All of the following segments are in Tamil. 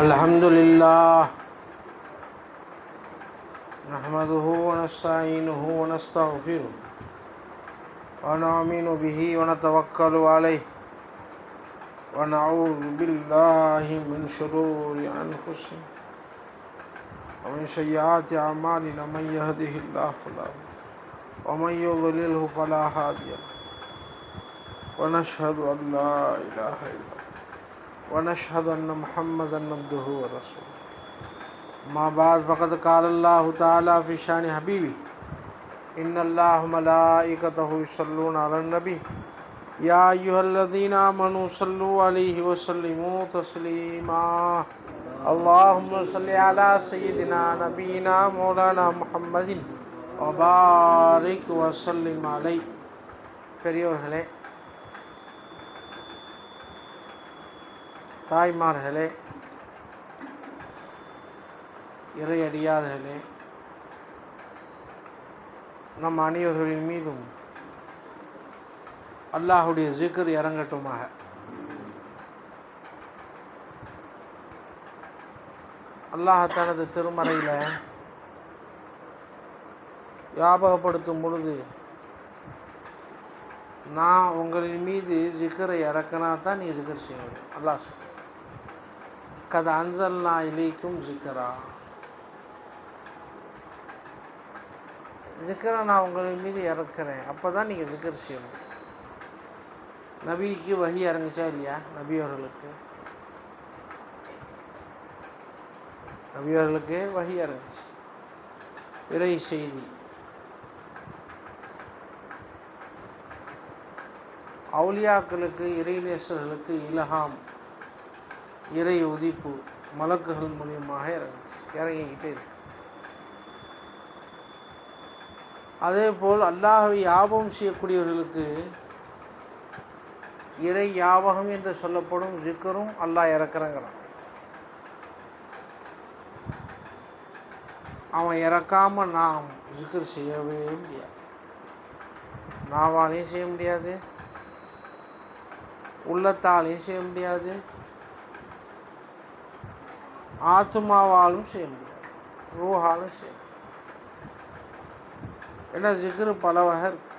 الحمد لله نحمده ونستعينه ونستغفره ونؤمن به ونتوكل عليه ونعوذ بالله من شرور أنفسنا ومن سيئات أعمالنا من يهده الله فلا مضل ومن يضلله فلا هادي له ونشهد أن لا إله إلا الله ونشهد أن محمدا عبده ورسوله ما بعد فقد قال الله تعالى في شان حبيبه إن الله ملائكته يصلون على النبي يا أيها الذين آمنوا صلوا عليه وسلموا تسليما اللهم صل على سيدنا نبينا مولانا محمد وبارك وسلم عليه. பெரியோர்களே, தாய்மார்களே, இறையடியார்களே, நம் அனைவர்களின் மீதும் அல்லாஹுடைய ஜிக்ர் இறங்கட்டுமாக. அல்லாஹ் தனது திருமறையில் ஞாபகப்படுத்தும் பொழுது, நான் உங்களின் மீது ஜிக்கரை இறக்கினா தான் நீ ஜிக்கர் செய்ய முடியும். அல்லாஹ் கத அன்சல்னா இலைக்கும் ஜிக்கரா, ஜிக்கரை நான் உங்களின் மீது இறக்குறேன், அப்போ தான் நீங்கள் ஜிக்கர் செய்யணும். நபிக்கு வஹி இறங்குச்சா இல்லையா? நபியவர்களுக்கு வஹி இறங்குச்சு, இறை செய்தி. அவுலியாக்களுக்கு, இறைநேசர்களுக்கு இலஹாம், இறை உதிப்பு மலக்குகள் மூலியமாக இறங்கிக்கிட்டே இருக்கு. அதே போல் அல்லாஹ்வை யாபகம் செய்யக்கூடியவர்களுக்கு இறை யாபகம் என்று சொல்லப்படும் ஜிக்கரும் அல்லாஹ் இறக்குறங்கிறான். அவன் இறக்காமல் நாம் ஜிக்கர் செய்யவே முடியாது. நாவாலையும் செய்ய முடியாது, உள்ளத்தாலையும் செய்ய முடியாது, ஆத்மாவாலும் செய்ய முடியாது, ரூஹாலும் செய்ய முடியாது. ஏன்னா ஜிக்ரு பல வகை இருக்கு.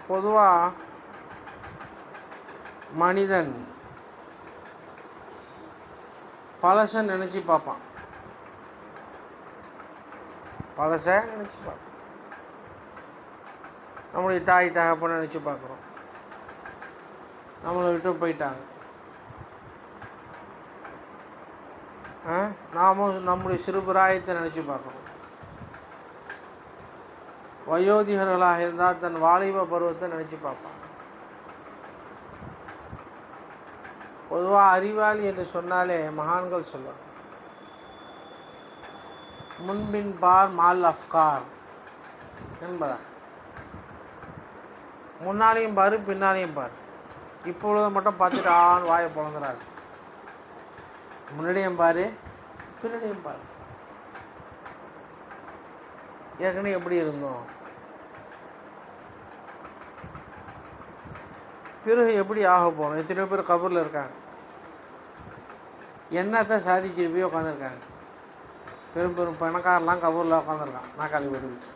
பொதுவாக மனிதன் பழச நினச்சி பார்ப்பான், நம்முடைய தாய் தகப்பனை நினச்சி பார்க்குறோம், நம்மளை விட்டு போயிட்டாங்க. நாமும் நம்முடைய சிறுபிராயத்தை நினச்சி பார்க்குறோம். வயோதிகர்களாக இருந்தால் தன் வாலிப பருவத்தை நினச்சி பார்ப்பாங்க. பொதுவாக அறிவாளி என்று சொன்னாலே மகான்கள் சொல்லுவாங்க, முன்பின் பார் மால் அஃப்கார் என்பதா. முன்னாலேயும் பாரு, பின்னாலேயும் பாரு. இப்பொழுது மட்டும் பார்த்துட்டு வாயை பிளந்துடாது. முன்னாடியும் பாரு, பின்னாடியும் பாரு. ஏற்கனவே எப்படி இருந்தோம், பிறகு எப்படி ஆக போகிறோம். எத்தனையோ பேர் கபூரில் இருக்காங்க, என்னத்தை சாதிச்சுட்டு போய் உட்காந்துருக்காங்க. பெரும் பெரும் பணக்காரெலாம் கபூரில் உட்காந்துருக்கான், நாக்காளி போட்டுக்கிட்டு.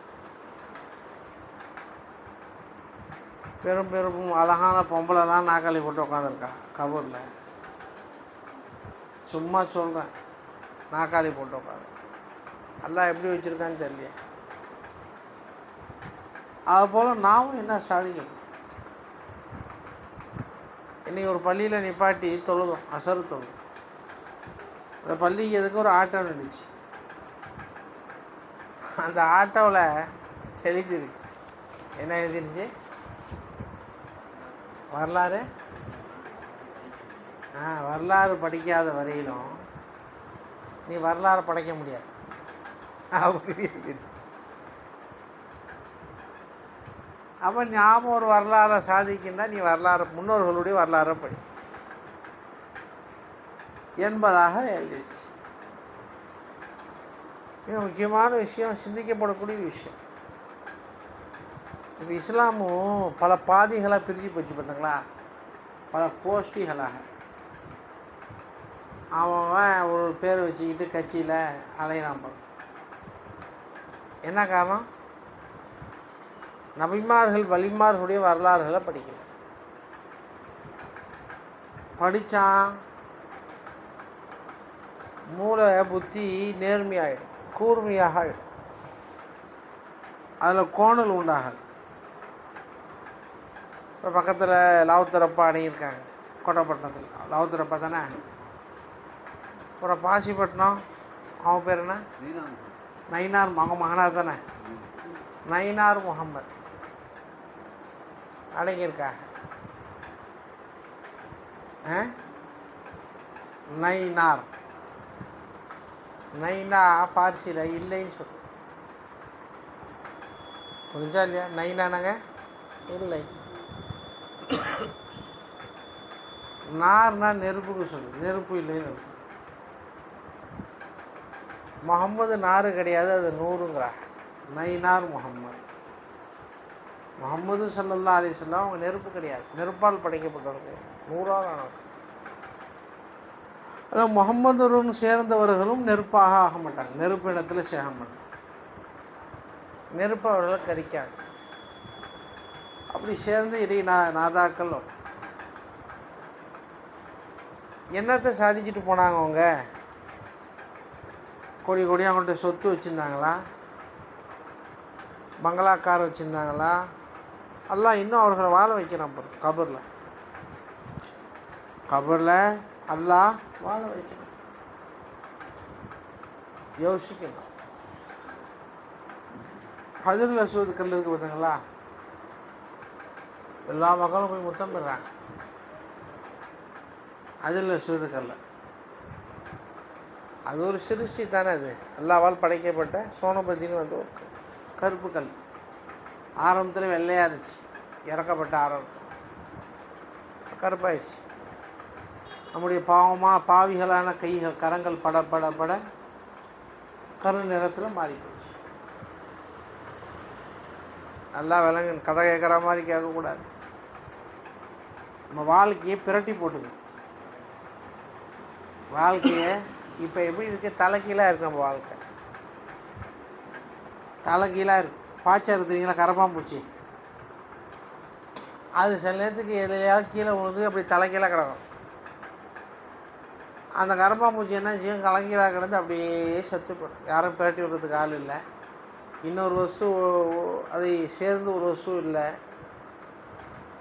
பெரும் பெரும் அழகான பொம்பளைலாம் நாக்காளி போட்டு உட்காந்துருக்கான் கபூரில். சும்மா சொல்கிறேன், நாக்காளி போட்டு உட்காந்து. எல்லாம் எப்படி வச்சுருக்கான்னு தெரியல. அதுபோல் நாமும் என்ன சாதிக்கணும். இன்றைக்கி ஒரு பள்ளியில் நிப்பாட்டி தொழுதும், அசரு தொழுதும். அந்த பள்ளிக்கு எதுக்கு ஒரு ஆட்டோ நின்றுச்சு. அந்த ஆட்டோவில் எழுதிருக்கு, என்ன எழுதிருச்சு? வரலாறு. வரலாறு படிக்காத வரையிலும் நீ வரலாறு படைக்க முடியாது அப்படி எழுதிருக்கு. அப்போ ஞாபகம் ஒரு வரலாறை சாதிக்கின்றா நீ வரலாறு, முன்னோர்களுடைய வரலாறை படி என்பதாக எழுதிடுச்சு. மிக முக்கியமான விஷயம், சிந்திக்கப்படக்கூடிய விஷயம். இப்போ இஸ்லாமும் பல பாதிகளாக பிரிஞ்சு போச்சு பார்த்தீங்களா. பல கோஷ்டிகளாக அவன் ஒரு பேர் வச்சுக்கிட்டு கட்சியில் அலையிறான். என்ன காரணம்? நபிமார்கள் வலிமார்களுடைய வரலாறுகளை படிக்கல. படித்தான் மூளை புத்தி நேர்மையாகிடும், கூர்மையாக ஆகிடும், அதில் கோணல் உண்டாகல். இப்போ பக்கத்தில் லாவுத்தரப்பா அணையிருக்காங்க, கோட்டைப்பட்டினத்தில். லாவுத்தரப்பா தானே. அப்புறம் பாசிப்பட்டினம், அவன் பேர் என்ன? நயினார். அவங்க மகனார் தானே, நயினார் முகம்மது அடங்கியிருக்காங்க. நயினார், நைனா பார்சியில் இல்லைன்னு சொல்லு. புரிஞ்சா இல்லையா? நைனானாங்க இல்லை. நார்னா நெருப்புக்கு சொல்லு, நெருப்பு இல்லைன்னு. முகம்மது நாறு கிடையாது, அது நூறுங்கிறா. நைனார் முகம்மது. முகம்மது ஸல்லல்லாஹு அலைஹி வஸல்லம் அவங்க நெருப்பு கிடையாது, நெருப்பால் படைக்கப்பட்டவங்க, 100ஆல் ஆனவர். அதான் முகம்மதுடன் சேர்ந்தவர்களும் நெருப்பாக ஆக மாட்டாங்க, நெருப்பு இடத்துல சேக மாட்டாங்க, நெருப்பு அவர்களை கரிக்காது. அப்படி சேர்ந்து இறை நாதாக்கள் என்னத்தை சாதிச்சுட்டு போனாங்க? அவங்க கொடி கொடியாக அவங்கள்ட்ட சொத்து வச்சுருந்தாங்களா? பங்களா கார் வச்சுருந்தாங்களா? அல்லாஹ் இன்னும் அவர்களை வாழ வைக்கிறான் பாரு. கபரில் அல்லாஹ் வாழ வைக்கணும். யோசிக்கணும். ஹஜ்ருல் அஸ்வத் கல் இருக்கு பார்த்தீங்களா? எல்லா மக்களும் போய் முத்தம் பெறாங்க. ஹஜ்ருல் அஸ்வத் கல்ல அது ஒரு சிருஷ்டி தானே. அது அல்லாஹ்வால் படைக்கப்பட்ட சோனபதினு வந்து ஒரு கருப்பு கல். ஆரம்பத்தில் வெள்ளையாக இருந்துச்சு, இறக்கப்பட்ட ஆரம்பத்தில் கருப்பாயிடுச்சு. நம்முடைய பாவிகளான கைகள் கரங்கள் பட பட பட கரு நிறத்தில் மாறி போச்சு. நல்லா விலங்கு கதை கேட்குற மாதிரி கேட்கக்கூடாது. நம்ம வாழ்க்கையை பிரட்டி போட்டுக்கணும். வாழ்க்கையை இப்போ எப்படி இருக்கு? தலைக்கீழாக இருக்குது நம்ம வாழ்க்கை. தலைக்கீழாக இருக்குது. பாய்ச்சா இருக்குறீங்களா? கரப்பாம்பூச்சி அது சில நேரத்துக்கு எதுலையாவது கீழே விழுந்து அப்படி தலைக்கீழாக கிடக்கும். அந்த கரப்பாம்பூச்சி என்ன செய்யும்? கலங்கீழாக கிடந்து அப்படியே செத்துப்படும். யாரும் பிரட்டி விடுறதுக்கு ஆள் இல்லை. இன்னொரு வசு அதை சேர்ந்து ஒரு வசு இல்லை.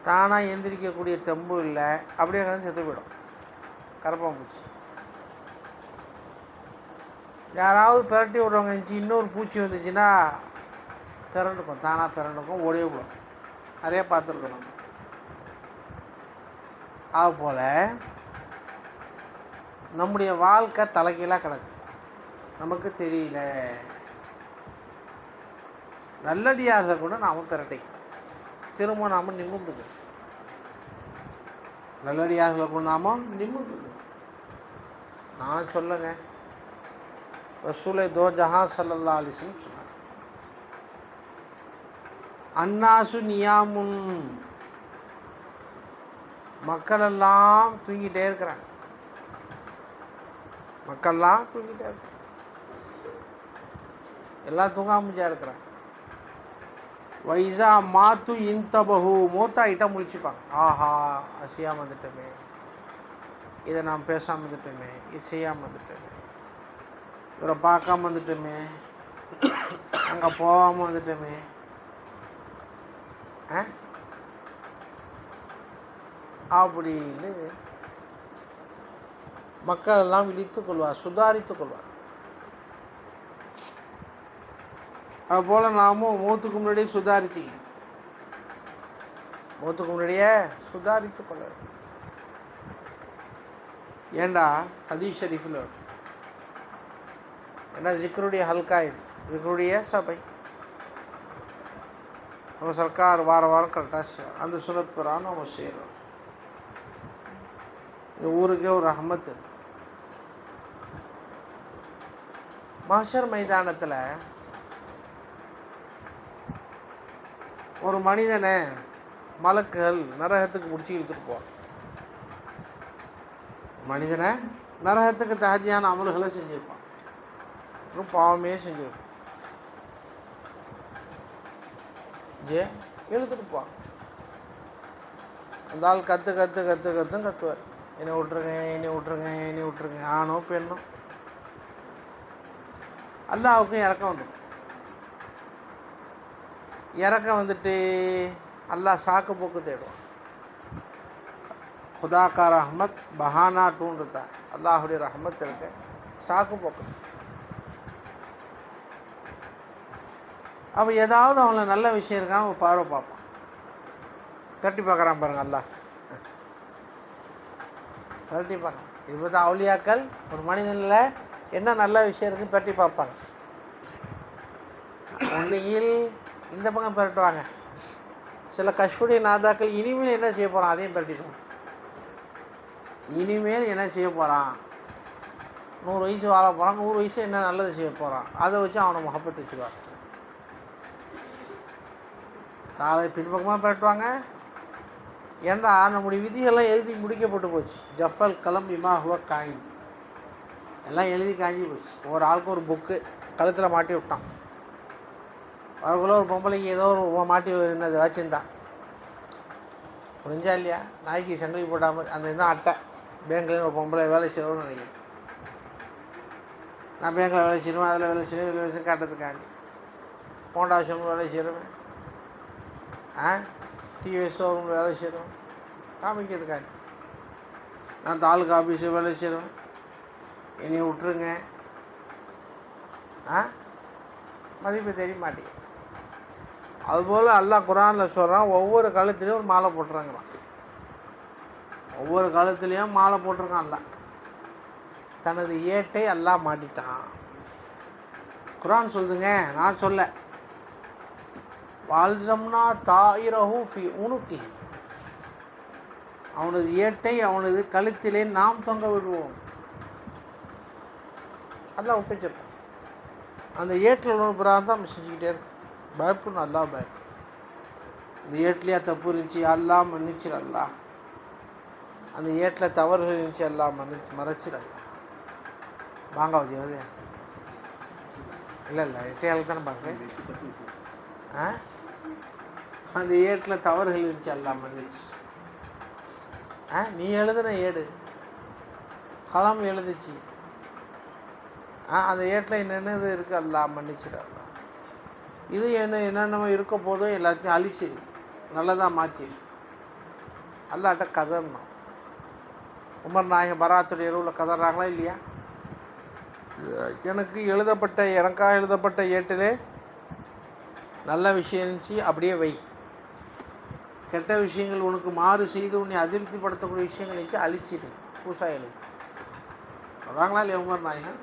தானாக எந்திரிக்கக்கூடிய தெம்பு இல்லை. அப்படியே கிடந்து செத்து போயிடும் கரப்பாம்பூச்சி. யாராவது பிரட்டி விடுறவங்க இருந்துச்சு, இன்னொரு பூச்சி வந்துச்சுன்னா பிறண்டுக்கும், தானாக பிறண்டுக்கும், ஓடியே விடும். நிறைய பார்த்துருக்கணும். அதுபோல் நம்முடைய வாழ்க்கை தலைகீழாக கிடக்கு, நமக்கு தெரியல. நல்லடியார்கள் கூட நாம் பிரட்டைக்கும், திரும்ப நாம் நிமிர்ந்துக்கணும். நல்லடியார்களை கூட நாம் நிமிர்ந்துக்கணும். நான் சொல்லுங்க, ரசூலே தோ ஜஹான் ஸல்லல்லாஹு அலைஹி வஸல்லம் சொன்னாங்க, அன்னாசு நியாமுன், மக்களெல்லாம் தூங்கிட்டே இருக்கிறாங்க. மக்கள்லாம் தூங்கிட்டே இருக்கிறாங்க, எல்லாம் தூங்காமச்சா இருக்கிறாங்க. வைசா மாத்து இன்தபஹு, மூத்தாயிட்டா முழிச்சுப்பாங்க. ஆஹா, அசையாமல் வந்துட்டோமே, இதை நாம் பேசாமல் வந்துட்டோமே, இது செய்யாமல் வந்துட்டோமே, இவரை பார்க்காம வந்துட்டோமே, அங்கே போகாமல் வந்துட்டோமே. அப்படின்னு மக்கள் எல்லாம் விழித்துக் கொள்வார், சுதாரித்துக் கொள்வார். அதுபோல் நாமும் மூத்துக்கு முன்னாடியே சுதாரிச்சுக்கணும். மூத்துக்கு முன்னாடியே சுதாரித்துக் கொள்ள. ஏண்டா ஹதீஸ் ஷரீஃபில் ஏன்னா ஜிக்ருடைய ஹல்கா, இது ஜிக்ருடைய சபை. நம்ம சர்க்கார் வாரம் வாரம் கரெக்டாக அந்த சுனத் பிரகாரம் நம்ம செய்கிறோம். இந்த ஊருக்கே ஒரு ரஹ்மத்து. மஹ்ஷர் மைதானத்தில் ஒரு மனிதனை மலக்குகள் நரகத்துக்கு முடிச்சு இழுத்துட்டு போவாங்க. மனிதனை நரகத்துக்கு தகுதியான அமல்களை செஞ்சுருப்பான், ஒரு பாவமே செஞ்சுருப்பான். இழுத்துட்டுப்பான். அந்த ஆள் கத்துவார், என்னை விட்டுருங்க. ஆணோ பெண்ணோ அல்லாஹ்வுக்கும் இறக்கம் வந்துடும். இறக்கம் வந்துட்டு அல்லாஹ் சாக்கு போக்கு தேடுவான். खुदा ரஹ்மத் பஹானா டூன்றதா, அல்லாஹுடைய ரஹ்மத் இருக்க சாக்கு போக்கு. அப்போ ஏதாவது அவங்கள நல்ல விஷயம் இருக்கான்னு ஒரு பார்வை பார்ப்பான், கட்டி பார்க்குறான் பாருங்க, அல்லாஹ் கட்டி பார்க்குறான். இது பார்த்தா அவுலியாக்கள் ஒரு மனிதனில் என்ன நல்ல விஷயம் இருக்குன்னு பரட்டி பார்ப்பாங்க. ஒன்றியில் இந்த பக்கம் பரட்டுவாங்க. சில கஷ்புடைய நாதாக்கள் இனிமேல் என்ன செய்ய போகிறான் அதையும் பரட்டிடுவாங்க. இனிமேல் என்ன செய்ய போகிறான், 100 வயசு வாழ போகிறான், 100 வயசு என்ன நல்லது செய்ய போகிறான், அதை வச்சு அவனை முகப்பத்து வச்சுருவாங்க. தாளை பின்பக்கமாக பரட்டுவாங்க. ஏன்னா நம்முடைய விதிகள்லாம் எழுதி முடிக்கப்பட்டு போச்சு. ஜஃபல் கலம் இமாஹுவ காயின் எல்லாம் எழுதி காஞ்சி போச்சு. ஒரு ஆளுக்கு ஒரு புக்கு கழுத்தில் மாட்டி விட்டான். அவருக்குள்ள ஒரு பொம்பளைக்கு ஏதோ ஒரு மாட்டி என்னது வச்சுருந்தான், புரிஞ்சா இல்லையா? நாய்க்கு சங்கிலி போட்டால் மாதிரி அந்த இதுதான் அட்டை. பேங்க்லேயும் ஒரு பொம்பளை வேலை செய்யணும்னு நினைக்கிறேன். நான் பேங்கில் வேலை செய்யணும், அதில் வேலை செய்யணும், இதில் வேலை செய்யணும் காட்டுறதுக்காண்டி. ஹோண்டா ஷோரூம் வேலை செய்யணுமே, டிவிஎஸ் ஷோரூம் வேலை செய்யணும் காமிக்கிறதுக்காண்டி. நான் தாலுக்கா ஆஃபீஸில் வேலை செய்யணும், இனி விட்டுருங்க. மதிப்பு தெரிய மாட்டேங்குது. அதுபோல் அல்லாஹ் குர்ஆனில் சொல்கிறான், ஒவ்வொரு காலத்துலேயும் ஒரு மாலை போட்டுறாங்கிறான். ஒவ்வொரு காலத்துலேயும் மாலை போட்டிருக்கான் அல்லாஹ். தனது ஏட்டை அல்லாஹ் மாட்டிட்டான். குர்ஆன் சொல்லுதுங்க, நான் சொல்ல. வால்சம்னா தாயிரஹு ஃபி உனுக்கி, அவனது ஏட்டை அவனது கழுத்திலே நாம் தொங்க விடுவோம். அல்லாஹ் ஒப்பிச்சிருக்கான். அந்த ஏட்டில் உணவு பிறகு தான் நம்ம செஞ்சுக்கிட்டே இருக்கோம். பயப்படணும், அல்லா பயப்படும். இந்த ஏட்லையா தப்பு இருந்துச்சு, எல்லாம் மன்னிச்சிரு அல்லா. அந்த ஏட்டில் தவறுகள் இருந்துச்சு, எல்லாம் மறைச்சிரு அல்லா. வாங்காவது அது இல்லை எட்டையால் தானே பார்க்க. அந்த ஏட்டில் தவறுகள் இருந்துச்சு, எல்லாம் மன்னிச்சு. நீ எழுதுன ஏடு களம் எழுதுச்சு, அந்த ஏட்டில் என்னென்னது இருக்குது, எல்லாம் மன்னிச்சிரு அல்லா. இது என்னென்ன இருக்க போதோ எல்லாத்தையும் அழிச்சிடு, நல்லதாக மாற்றிடு. அல்லாட்ட கதறணும். உமர் நாயகம் பராத்துடைய இரவில் கதறாங்களா இல்லையா? எனக்காக எழுதப்பட்ட ஏட்டிலே நல்ல விஷயம் இருந்துச்சு, அப்படியே வை. கெட்ட விஷயங்கள் உனக்கு மாறு செய்து உன்னை அதிருப்திப்படுத்தக்கூடிய விஷயங்கள் இருந்துச்சு, அழிச்சிடு, புதுசாக எழுது. சொல்கிறாங்களா இல்லையா உமர் நாயகம்?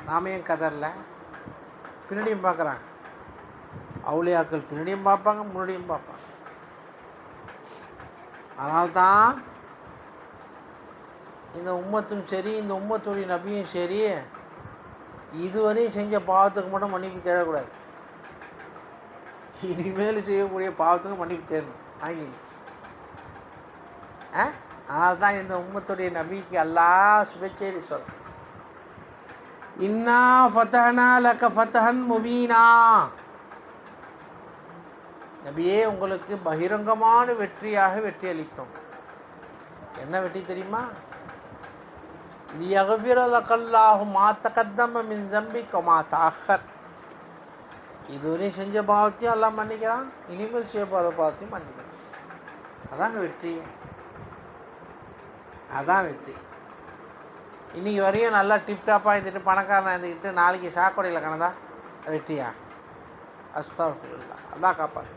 நாம ஏன் கதறல? பின்னாடியும் பார்க்குறாங்க. அவுலியாக்கள் பின்னாடியும் பார்ப்பாங்க, முன்னாடியும் பார்ப்பாங்க. அதனால்தான் இந்த உம்மத்தும் சரி, இந்த உம்மத்துடைய நபியும் சரி, இதுவரையும் செஞ்ச பாவத்துக்கு மட்டும் மன்னிப்பு தேடக்கூடாது. இனிமேல் செய்யக்கூடிய பாவத்துக்கு மன்னிப்பு தேடணும். வாங்கிங்க. அதனால்தான் இந்த உம்மத்துடைய நபிக்கு அல்லாஹ் சுபச்செய்தி சொல்ல, இன்னா ஃபதஹ்னா லக ஃபதஹன் முபீனா. நபியே, உங்களுக்கு பகிரங்கமான வெற்றியாக வெற்றி அளித்தோம். என்ன வெற்றி தெரியுமா? லியக்ஃபிர லக்கல்லாஹு மா தகத்தம மின் ஸம்பிக வமா தஅக்கர். இதுவரை செஞ்ச பாவத்தையும் எல்லாம் மன்னிக்கிறான், இனிமேல் செய்ய போகிற பாவத்தையும் மன்னிக்கிறான். அதாங்க வெற்றி, அதான் வெற்றி. இன்றைக்கி வரையும் நல்லா டிப்டாப்பாக இருந்துட்டு பணக்காரனாக இருந்துக்கிட்டு நாளைக்கு சாக்கடையில் கணதா வெற்றியா? அஸ்தக்ஃபிருல்லா, அல்லாஹ் காப்பாற்று.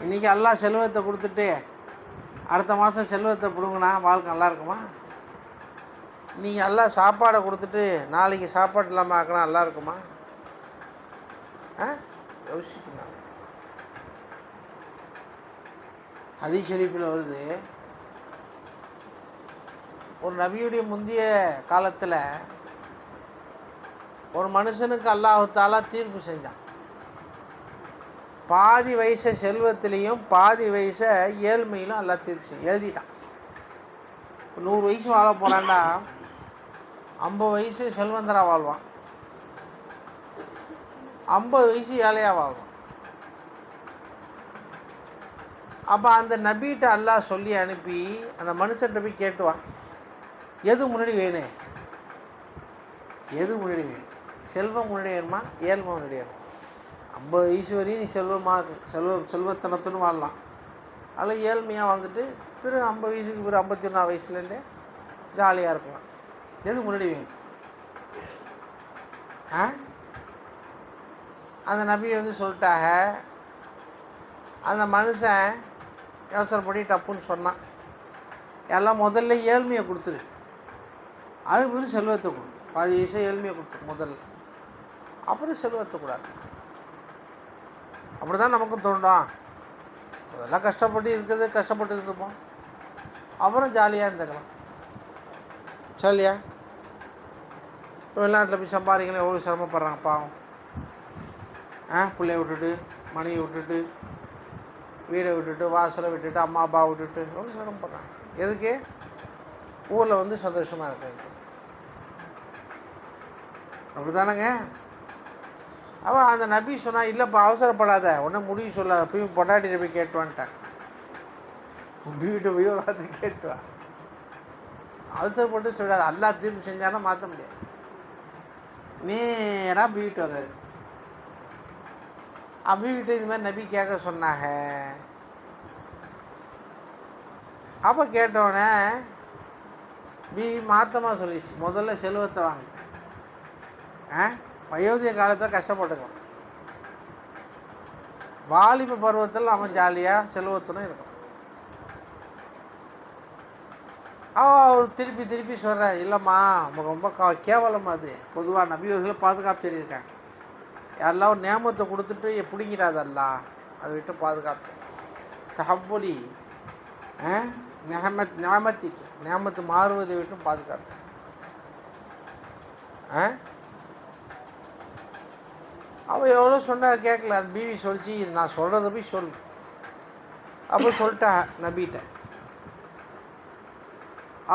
இன்றைக்கி அல்லாஹ் செல்வத்தை கொடுத்துட்டு அடுத்த மாதம் செல்வத்தை பிடுங்கினா வாழ்க்கை நல்லா இருக்குமா? நீங்கள் எல்லாம் சாப்பாடை கொடுத்துட்டு நாளைக்கு சாப்பாடு இல்லாமல் ஆக்கினா நல்லா இருக்குமா? யோசிக்கணும். ஹதீஸ் ஷரீஃபில் வருது, ஒரு நபியுடைய முந்தைய காலத்தில் ஒரு மனுஷனுக்கு அல்லாஹ் தஆலா தீர்ப்பு செஞ்சான். பாதி வயசை செல்வத்திலையும் பாதி வயசை ஏழ்மையிலும் அல்லாஹ் தீர்ப்பு எழுதிட்டான். 100 வயசு வாழ போகிறான்னா 50 வயசு செல்வந்தராக வாழ்வான், 50 வயசு ஏழையாக வாழ்வான். அப்போ அந்த நபிகிட்ட அல்லாஹ் சொல்லி அனுப்பி அந்த மனுஷன்கிட்ட போய் கேட்டுவான், எது முன்னாடி வேணும், எது முன்னாடி வேணும், செல்வம் முன்னாடி வேணுமா ஏழ்மை முன்னாடி வேணுமா? 50 வயசு வரையும் நீ செல்வத்தனத்துன்னு வாழலாம், அதில் ஏழ்மையாக வாழ்ந்துட்டு பிறகு 50 வயசுக்கு பிறகு 51 வயசுலேருந்தே ஜாலியாக இருக்கலாம். எது முன்னாடி வேணும்? அந்த நபி சொல்லிட்டாங்க. அந்த மனுஷன் யோசனை பண்ணி டப்புன்னு சொன்னான், எல்லாம் முதல்ல ஏழ்மையை கொடுத்துரு, அதுக்கு பிறகு செல்வத்தை கொடு. 10 வயசு ஏழ்மையை கொடுத்துரு முதல்ல, அப்புறம் செல்வத்தை கூடாது. அப்படி தான் நமக்கும் தோணும். அதெல்லாம் கஷ்டப்பட்டு இருக்குது, கஷ்டப்பட்டு இருப்போம், அப்புறம் ஜாலியாக இருந்துக்கலாம். சொல்லியா வெளிநாட்டில் போய் சம்பாதிக்கலாம், எவ்வளோ சிரமப்படுறாங்க பாவம். பிள்ளைய விட்டுட்டு, மனையை விட்டுட்டு, வீடை விட்டுட்டு, வாசலை விட்டுட்டு, அம்மா அப்பா விட்டுட்டு எவ்வளோ சிரமப்படுறாங்க. எதுக்கு? ஊரில் சந்தோஷமாக இருக்காங்க. அப்படி தானேங்க. அவன் அந்த நபி சொன்னால், இல்லைப்பா அவசரப்படாத, ஒன்றும் முடிவு சொல்லாத, போய் பொண்டாட்டிகிட்ட போய் கேட்டுவான்ட்டான். வீட்டை போய் ஒரு வார்த்தை கேட்டுவா, அவசரப்பட்டு சொல்லாது. அல்லாஹ் தீர்ப்பு செஞ்சானா மாற்ற முடியாது. நேராக வீட்டு வர்றாரு. வீட்டு இது மாதிரி நபி கேட்க சொன்னாங்க. அப்போ கேட்டோடனே பிவி மாற்றமாக சொல்லிச்சு, முதல்ல செல்வத்தை வாங்க, வயோதிக காலத்தில் கஷ்டப்பட்டுக்கலாம், வாலிப பருவத்தில் அவன் ஜாலியாக செல்வத்துடன் இருக்கும். அவர் திருப்பி திருப்பி சொல்கிறேன், இல்லைம்மா நமக்கு ரொம்ப கேவலமாக அது. பொதுவாக நபியவர்களை பாதுகாப்பு தெரியிருக்காங்க, யாரெல்லாம் ஒரு நியமத்தை கொடுத்துட்டு பிடிங்கிறாதல்லாம், அதை விட்டு பாதுகாப்பு. தஹவ்வலி நியமத்து மாறுவதை விட்டு பாதுகாப்பு. அவள் எவ்வளோ சொன்னால் கேட்கல. அந்த பிவி சொல்லிச்சு, நான் சொல்கிறத போய் சொல்லு. அப்போ சொல்லிட்டா நபிகிட்ட.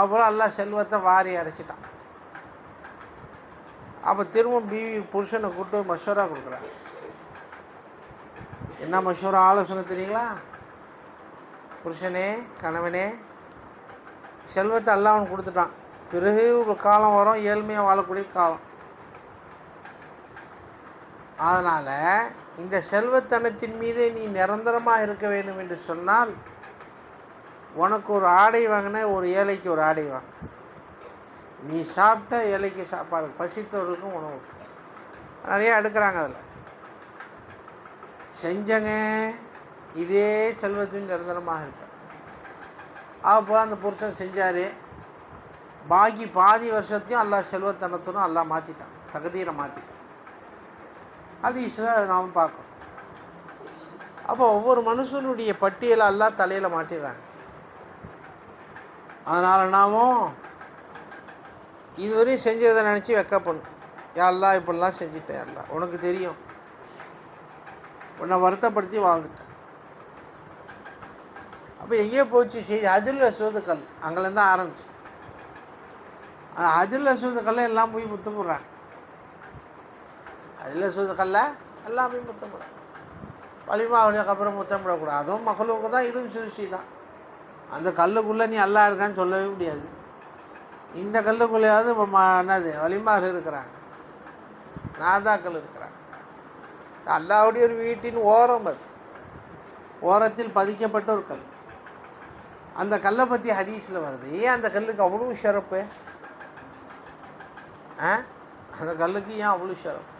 அப்புறம் எல்லாம் செல்வத்தை வாரி அரைச்சிட்டான். அப்போ திரும்ப பிவி புருஷனை கூப்பிட்டு மஷூரா கொடுக்குறான். என்ன மஷூரா ஆலோசனை தெரியுங்களா? புருஷனே, கணவனே, செல்வத்தை எல்லாம் அவனுக்கு கொடுத்துட்டான். பிறகு ஒரு காலம் வரும், ஏழ்மையாக வாழக்கூடிய காலம். அதனால் இந்த செல்வத்தனத்தின் மீது நீ நிரந்தரமாக இருக்க வேண்டும் என்று சொன்னால், உனக்கு ஒரு ஆடை வாங்கின ஒரு ஏழைக்கு ஒரு ஆடை வாங்க, நீ சாப்பிட்ட ஏழைக்கு சாப்பாடு, பசித்தவர்களுக்கும் உணவு. நிறையா எடுக்கிறாங்க. அதில் செஞ்சங்க இதே செல்வத்தின் நிரந்தரமாக இருக்க. அப்போ அந்த புருஷன் செஞ்சார். பாக்கி பாதி வருஷத்தையும் எல்லாம் செல்வத்தனத்துடன் எல்லாம் மாற்றிட்டான், தகுதியை மாற்றிட்டான். அது இஸ்லாம் நாம் பார்க்கணும். அப்போ ஒவ்வொரு மனுஷனுடைய பட்டியலை எல்லாம் தலையில் மாட்டிடுறாங்க. அதனால் நாமும் இதுவரையும் செஞ்சதை நினச்சி வெக்கப்படணும். யாரெல்லாம் இப்படிலாம் செஞ்சுட்டேன், யாரெல்லாம் உனக்கு தெரியும், உன்னை வருத்தப்படுத்தி வாழ்ந்துட்டேன். அப்போ எங்கேயோ போச்சு செய்தி, ஹஜ்ருல் அஸ்வத் கல், அங்கேருந்து ஆரம்பிச்சு அந்த ஹஜ்ருல் அஸ்வத் கல்லை எல்லாம் போய் முத்தம் போடுறாங்க. ஹஜ்ருல் அஸ்வத் கல்ல எல்லாம் போய் முத்தம் போடுறாங்க. வலிமாவுக்கு அப்புறம் முத்தம் போடக்கூடாது, அதுவும் மகளுக்கு தான், இதுவும் சிருஷ்டி தான். அந்த கல்லுக்குள்ளே நீ அல்லா இருக்கான்னு சொல்லவே முடியாது. இந்த கல்லுக்குள்ளேயாவது இப்போ என்னது வலிமாறு இருக்கிறாங்க, நாதாக்கள் இருக்கிறாங்க. அல்லாவுடைய ஒரு வீட்டின் ஓரம், அது ஓரத்தில் பதிக்கப்பட்ட ஒரு கல். அந்த கல்லை பற்றி ஹதீஸில் வருது. ஏன் அந்த கல்லுக்கு அவ்வளோ ஷரப்பு? அந்த கல்லுக்கு ஏன் அவ்வளோ ஷரப்பு?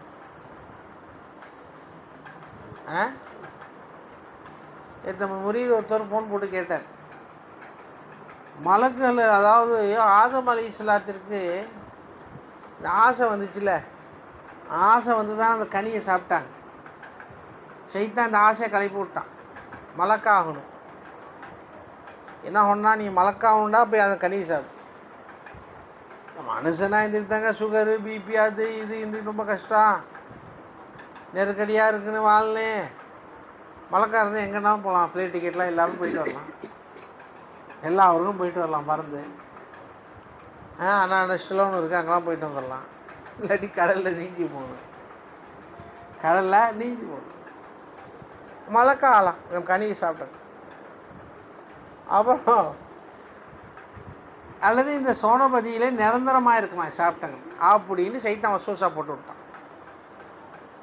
நம்ம முரீது ஒருத்தர் ஃபோன் போட்டு கேட்டார், மலக்குகள், அதாவது ஆதம் அலைஹிஸ்ஸலாத்திற்கு இந்த ஆசை வந்துச்சுல்ல, ஆசை வந்து தான் அந்த கனியை சாப்பிட்டாங்க. சைத்தான் அந்த ஆசையை கிளப்பி விட்டான், மலக்காகணும். என்ன சொன்னால், நீ மலக்காகணுண்டா போய் அந்த கனியை சாப்பிடு. மனுஷனாக இருந்துட்டாங்க, சுகரு பிபி அது இது இந்த ரொம்ப கஷ்டம், நெருக்கடியாக இருக்குன்னு வாழ்னே. மலக்கா இருந்தால் எங்கேனாலும் போகலாம், ஃப்ளைட் டிக்கெட்லாம் இல்லாமல் போயிட்டு வரலாம், எல்லா ஊருக்கும் போயிட்டு வரலாம் பறந்து. ஆனால் நெக்ஸ்ட்லாம் இருக்குது, அங்கெல்லாம் போயிட்டு வந்துடலாம். இல்லாட்டி கடலில் நீஞ்சி போகணும், கடலில் நீஞ்சி போகணும். மழை காலம் கனியை சாப்பிட்டேன். அப்புறம் அல்லது இந்த சோனபதியிலே நிரந்தரமாக இருக்குமா சாப்பிட்டாங்க அப்படின்னு சைத்தான் வசூசா போட்டு விட்டான்.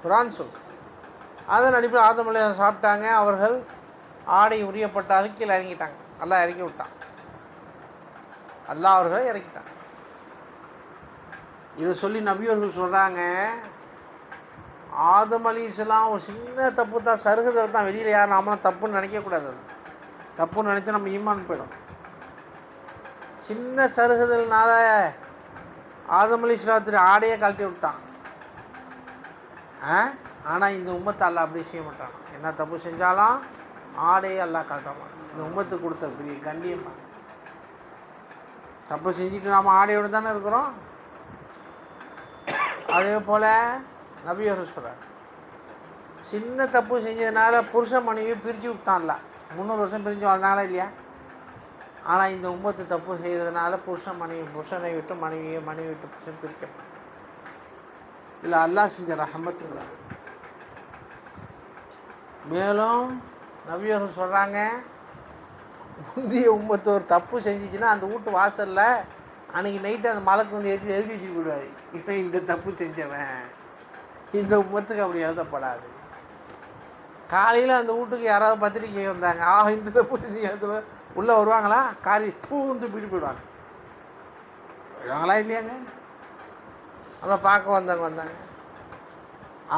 குரான் சொல். அதன் அடிப்படையில் ஆதம் அலைஹிஸ்ஸலாம் சாப்பிட்டாங்க. அவர்கள் ஆடை உரியப்பட்டாலும் கீழே இறங்கிட்டாங்க. அல்லாஹ் இறக்கி விட்டான். அல்லாஹ் அவர்களை இறக்கிட்டான். இதை சொல்லி நபியவர்கள் சொல்கிறாங்க, ஆதம் அலைஹிஸ்ஸலாம் ஒரு சின்ன தப்பு தான், சருகுதல் தான். வெளியில் யாரும் நாமளும் தப்புன்னு நினைக்கக்கூடாது. அது தப்புன்னு நினச்சா நம்ம ஈமான் போயிடும். சின்ன சருகுதல்னால ஆதம் அலைஹிஸ்ஸலாத்துடைய ஆடையை கழட்டி விட்டான். ஆனால் இந்த உம்மத்தை அல்லாஹ் அப்படி செய்ய மாட்டான். என்ன தப்பு செஞ்சாலும் ஆடையை அல்லாஹ் கழட்ட மாட்டான். இந்த உம்மத்துக்கு கொடுத்த பெரிய கண்டியமாக. தப்பு செஞ்சுட்டு நாம் ஆடையோடு தானே இருக்கிறோம். அதே போல் நபியவர் சொல்கிறார், சின்ன தப்பு செஞ்சதுனால புருஷ மனைவியை பிரித்து விட்டான்ல. 300 வருஷம் பிரிஞ்சு வந்தாங்களா இல்லையா? ஆனால் இந்த உம்மத்து தப்பு செய்கிறதுனால புருஷனை விட்டு மனைவி விட்டு புருஷன் பிரிக்கப்படும். இல்லை அல்லாஹ் செஞ்ச ரஹமத்துங்கிறார். மேலும் நபியர்கள் சொல்கிறாங்க, முந்தைய உம்மத்து ஒரு தப்பு செஞ்சிச்சுன்னா அந்த வீட்டு வாசலில் அன்றைக்கி நைட்டு அந்த மலைக்கு வந்து எழுதி வச்சுட்டு போயிடுவார், இப்போ இந்த தப்பு செஞ்சவன். இந்த உம்மத்துக்கு அப்படி எழுதப்படாது. காலையில் அந்த வீட்டுக்கு யாராவது பத்திரிக்கை வந்தாங்க, இந்த தப்பு செஞ்சு எழுத உள்ளே வருவாங்களா? காரி தூந்து போயிடுவாங்க. வருவாங்களா இல்லையாங்க? அப்புறம் பார்க்க வந்தாங்க.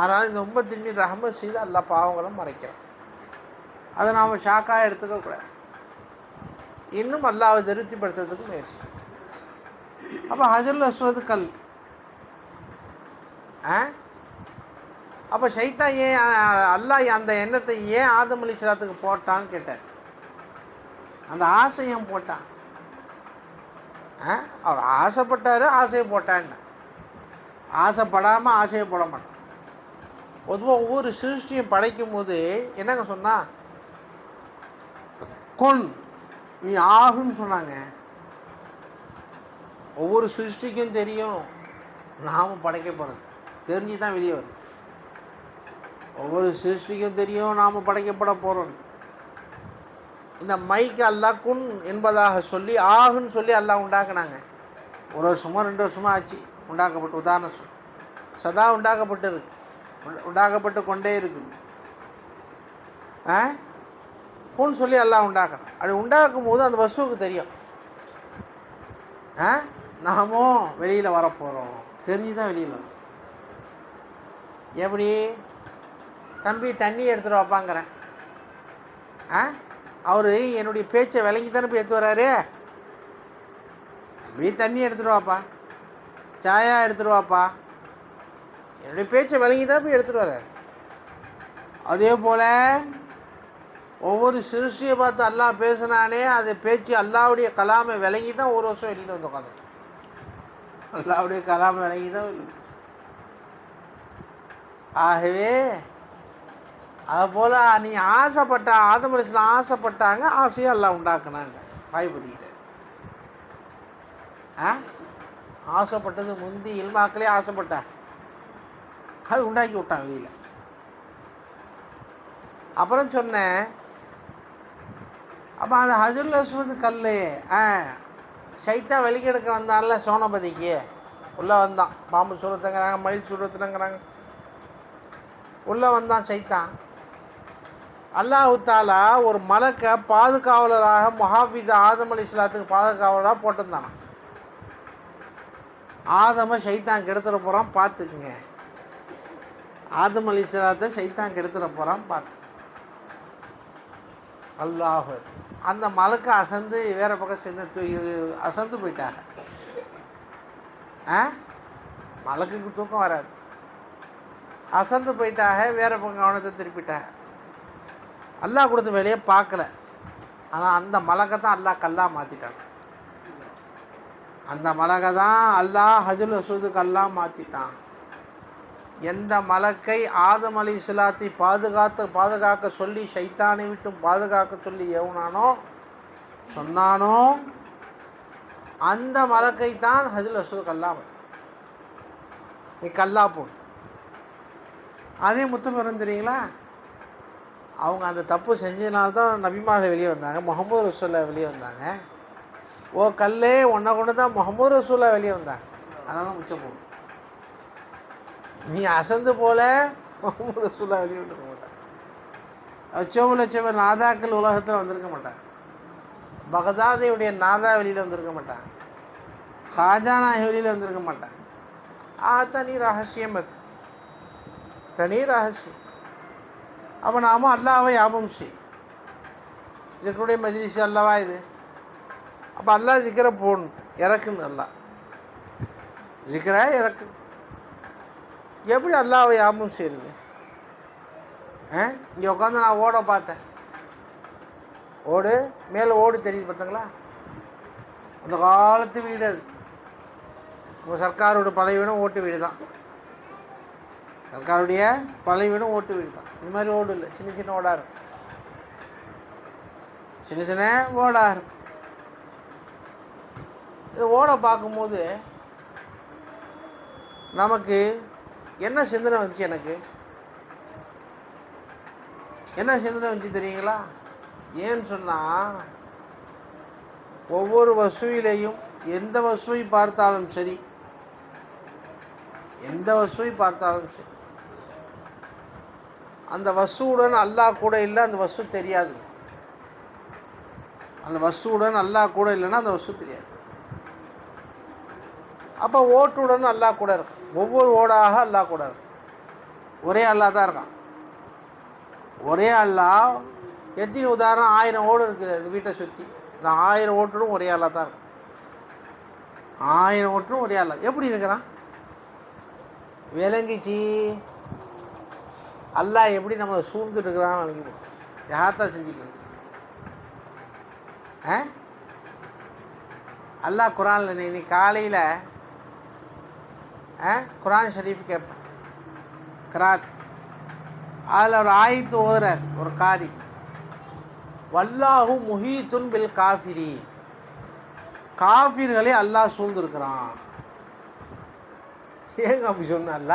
ஆனால் இந்த உம்மத்தின் மீது ரஹமத் செய்து அல்லாஹ் பாவங்களும் மறைக்கிறான். அதை நாம் ஷாக்காக எடுத்துக்கக்கூடாது. இன்னும் அல்லாஹ்வை திருப்திப்படுத்துறதுக்கு முயற்சி. அப்போ ஹஜருல் அஸ்வது கல். அப்போ ஷைத்தான் ஏன் அல்லாஹ் அந்த எண்ணத்தை ஏன் ஆதம் அலைஹிஸ்ஸலாத்துக்கு போட்டான்னு கேட்டார். அந்த ஆசையும் போட்டான். அவர் ஆசைப்பட்டார், ஆசையை போட்டான்னு. ஆசைப்படாமல் ஆசையை போட மாட்டான். பொதுவாக ஒவ்வொரு சிருஷ்டியும் படைக்கும் போது என்னங்க சொன்னால், கொன் நீ ஆகுன்னு சொன்னாங்க. ஒவ்வொரு சிருஷ்டிக்கும் தெரியும் நாம் படைக்கப்படுறது, தெரிஞ்சு தான் வெளியே வரும். ஒவ்வொரு சிருஷ்டிக்கும் தெரியும் நாம் படைக்கப்பட போகிறோம். இந்த மைக்கு அல்லாஹ் குன் என்பதாக சொல்லி ஆகுன்னு சொல்லி அல்லாஹ் உண்டாக்குனாங்க. 1 வருஷமோ 2 வருஷமோ ஆச்சு உண்டாக்கப்பட்டு. உதாரணம் சொல்லி சதா உண்டாக்கப்பட்டு கொண்டே இருக்குது. குன் சொல்லி எல்லாம் உண்டாக்குறோம். அது உண்டாக்கும் போது அந்த வசுவுக்கு தெரியும் நாமும் வெளியில் வரப்போகிறோம், தெரிஞ்சு தான் வெளியில் வரும். எப்படி தம்பி தண்ணி எடுத்துகிட்டு வாப்பாங்கிறேன். அவர் என்னுடைய பேச்சை விளங்கி தானே போய் எடுத்து வர்றாரு. தம்பி தண்ணி எடுத்துகிட்டு வாப்பா, சாயா எடுத்துகிட்டு வாப்பா, என்னுடைய பேச்சை விளங்கி தான் போய் எடுத்துகிட்டு வர்றாரு. அதே போல் ஒவ்வொரு சிருஷ்டியை பார்த்து அல்லாஹ் பேசினானே, அது பேச்சு அல்லாவுடைய கலாமை விளங்கி தான் 1 வருஷம் வெளியில் வந்து உட்காந்து. அல்லாவுடைய கலாமை விளங்கி தான். ஆகவே அதுபோல் நீ ஆசைப்பட்ட ஆதம் அலைஹிஸ்ஸலாம் ஆசைப்பட்டாங்க, ஆசையை அல்லாஹ் உண்டாக்குனாங்க. வாய்ப்பதிக்கிட்ட ஆசைப்பட்டது முந்தி இல்மாக்களே ஆசைப்பட்டா, அது உண்டாக்கி விட்டான் வெளியில். அப்புறம் சொன்னேன், அப்போ அந்த ஹஜருல் அஸ்வது கல் ஷைத்தான் வெளிக்கெடுக்க வந்தான்ல சோனபதிக்கு. உள்ளே வந்தான். பாம்பு சூரத்துங்கிறாங்க, மயில் சூரத்துங்கிறாங்க. உள்ளே வந்தான் ஷைத்தான். அல்லாஹ் தஆலா ஒரு மலக்கை பாதுகாவலராக முஹாஃபிஸா ஆதம் அலைஹிஸ்ஸலாத்துக்கு பாதுகாவலராக போட்டிருந்தானா. ஆதமை ஷைத்தான் கெடுத்துட போகிறான், பார்த்துக்குங்க. ஆதம் அலைஹிஸ்ஸலாத்தை ஷைத்தான் கெடுத்துட போகிறான், பார்த்து. அல்லாஹ் அந்த மலக்கை அசந்து வேறு பக்கம் சேர்ந்து அசந்து போயிட்டாங்க. மலக்குக்கு தூக்கம் வராது, அசந்து போயிட்டாக, வேறு பக்கம் கவனத்தை திருப்பிட்டாங்க. அல்லாஹ் கொடுத்த வேலையை பார்க்கல. ஆனால் அந்த மலக்கை தான் அல்லாஹ் கல்லாக மாற்றிட்டாங்க. அந்த மலக்கை தான் அல்லாஹ் ஹஜருல் அஸ்வதுக்கு அல்லாஹ் மாற்றிட்டான். எந்த மலக்கை ஆதம் அலைஹிஸ்ஸலாத்தை பாதுகாக்க சொல்லி ஷைத்தானை விட்டும் பாதுகாக்க சொல்லி ஏவுனானோ சொன்னானோ, அந்த மலக்கைத்தான் ஹஜ்ருல் அஸ்வத் கல்லாமது. நீ கல்லா போடு. அதே முத்தம் பெறும் தெரியுங்களா? அவங்க அந்த தப்பு செஞ்சதுனால்தான் நபிமார்கள் வெளியே வந்தாங்க, முகமது ரசூலுல்லாஹ் வெளியே வந்தாங்க. ஓ கல்லே உன்னை கொண்டு தான் முகமது ரசூலுல்லாஹ் வெளியே வந்தாங்க. அதனால முச்சம் போடும். நீ அசந்து போல முகமது ரசூலுல்லாஹ் வெளியே வந்துருக்க மாட்டாங்க. லட்சம் லட்சம் நாதாக்கள் உலகத்தில் வந்திருக்க மாட்டாங்க. பகதாதையுடைய நாதா வெளியில் வந்திருக்க மாட்டாங்க. ஹாஜானா வெளியில் வந்திருக்க மாட்டாங்க. தனி ரகசியம், அது தனி ரகசியம். அப்போ நாம் அல்லாவை ஞாபகம் செய்யும். இதுக்குடைய மஜ்லிஸ் அல்லவா இது? அப்போ அல்லா ஜிக்கரை போடணும், இறக்குன்னு. அல்லா ஜிக்கரா இறக்கு. எப்படி அல்லாவை ஞாபகம் செய்யுது? இங்கே உட்காந்து நான் ஓட பார்த்தேன். ஓடு மேலே ஓடு தெரியுது பார்த்தங்களா? அந்த காலத்து வீடு அது. உங்கள் சர்க்காரோட பழைய வீடும் ஓட்டு வீடு தான். சர்க்காருடைய பழைய வீடும் ஓட்டு வீடு தான். இது மாதிரி ஓடு இல்லை, சின்ன சின்ன ஓடாக இருக்கும். சின்ன சின்ன ஓடாக இருக்கும். இது ஓடை பார்க்கும்போது நமக்கு என்ன சிந்தனை வந்துச்சு? எனக்கு என்ன சிந்தனை வந்துச்சு தெரியுங்களா? ஏன்னு சொன்னால், ஒவ்வொரு வசுவிலையும் எந்த வசுவை பார்த்தாலும் சரி, எந்த வசுவை பார்த்தாலும் சரி, அந்த வசுவுடன் அல்லாஹ் கூட இல்லை, அந்த வசு தெரியாதுங்க. அந்த வசுவுடன் அல்லாஹ் கூட இல்லைன்னா அந்த வசு தெரியாது. அப்போ ஓட்டுடன் அல்லாஹ் கூட இருக்கும். ஒவ்வொரு ஓடாக அல்லாஹ் கூட இருக்கும். ஒரே அல்லாஹ் தான் இருக்கான். ஒரே அல்லாஹ். எத்தனை உதாரணம்? 1000 ஓடு இருக்குது இந்த வீட்டை சுற்றி. இந்த 1000 ஓட்டுடும் ஒரே அல்லாஹ் தான் இருக்கும். 1000 ஓட்டுடும் ஒரே அல்லாஹ். எப்படி இருக்கிறான்? விளங்கிச்சு. அல்லாஹ் எப்படி நம்மளை சூழ்ந்துட்டு இருக்கிறான்னு விளங்கி யார்தான் செஞ்சுட்டு அல்லாஹ் குரானில் நீ காலையில் குரான் ஷரீஃப் கேட்பேன், கிராத். அதில் ஒரு ஆயத்து ஓதுறார் ஒரு காரி, வல்லாஹு முஹீத்துன் பில் காஃபிரி. காஃபிர்களை அல்லாஹ் சூழ்ந்துருக்கிறான். ஏங்க அப்படி சொன்னால?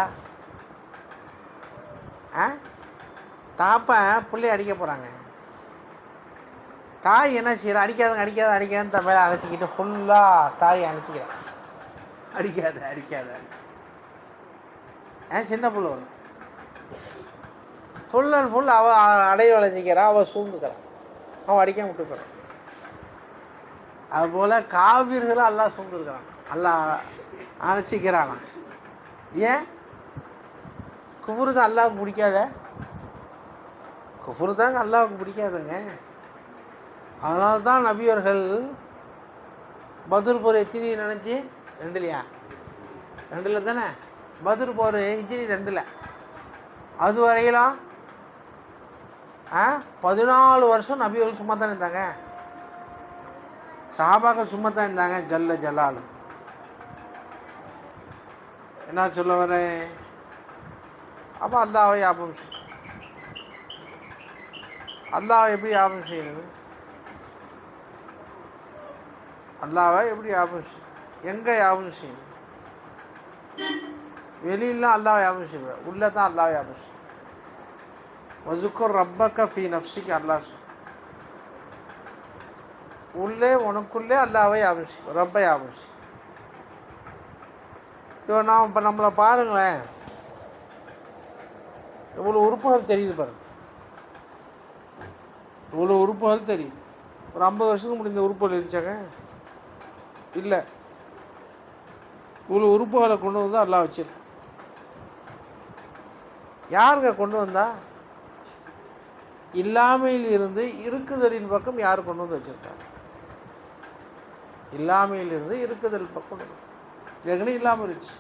தாப்பன் பிள்ளை அடிக்க போகிறாங்க. தாய் என்ன செய்யற? அடிக்காதுன்னு தமிழை அணைச்சிக்கிட்டு ஃபுல்லாக தாய் அணைச்சிக்கிறான். அடிக்காது அடிக்காது அடி. சின்ன பிள்ளை ஒன்று ஃபுல் அண்ட் ஃபுல் அவள் அடைய வளைஞ்சிக்கிறான், அவள் சூழ்ந்துக்கிறான், அவன் அடிக்க விட்டு போகிறான். அதுபோல் காவிர்களும் எல்லாம் சூழ்ந்துருக்கிறான், எல்லாம் அணைச்சிக்கிறானா. ஏன்? குஃபுரு தான் அல்லாவுக்கு பிடிக்காத. குஃபுரு தாங்க அல்லாவுக்கு பிடிக்காதுங்க. அதனால தான் நபியவர்கள் பத்ர் போர் எத்தனை நினச்சி? 2 2 தானே பத்ர் போர், ஹிஜ்ரி 2. அது வரையிலும் 14 வருஷம் நபியவர்கள் சும்மா தான் இருந்தாங்க. சஹாபாக்கள் சும்மா தான் இருந்தாங்க. ஜல்ல ஜலால் என்ன சொல்ல வரேன்? அப்போ அல்லாவை ஞாபகம் செய்யும். அல்லாவை எப்படி ஞாபகம் செய்யணுது? அல்லாவை எப்படி ஞாபகம் செய்யும்? எங்கே ஞாபகம் செய்யணும்? வெளியிலாம் அல்லாவை ஞாபகம் செய்ய, உள்ளே தான் அல்லாவை ஞாபகம் செய்யும். வஸுக்குர் ரப்பக ஃபீ நஃப்ஸிக. அல்லாஹ் சொல், உள்ளே உனக்குள்ளே அல்லாவை ஞாபகம் செய்யும், ரப்பை ஞாபகம் செய்யும். இப்போ நம்மளை பாருங்களேன், இவ்வளோ உறுப்புகள் தெரியுது பாருங்க. இவ்வளோ உறுப்புகள் தெரியுது. ஒரு 50 வருஷத்துக்கு முடிந்த உறுப்புகள் இருந்துச்சாங்க? இல்லை. இவ்வளோ உறுப்புகளை கொண்டு வந்து அல்லாஹ் வச்சிருக்கான். யாருங்க கொண்டு வந்தா? இல்லாமையில் இருந்து இருக்குதலின் பக்கம் யார் கொண்டு வந்து வச்சிருக்காங்க? இல்லாமையில் இருந்து இருக்குதல் பக்கம் ஏற்கனவே இல்லாமல் இருந்துச்சு.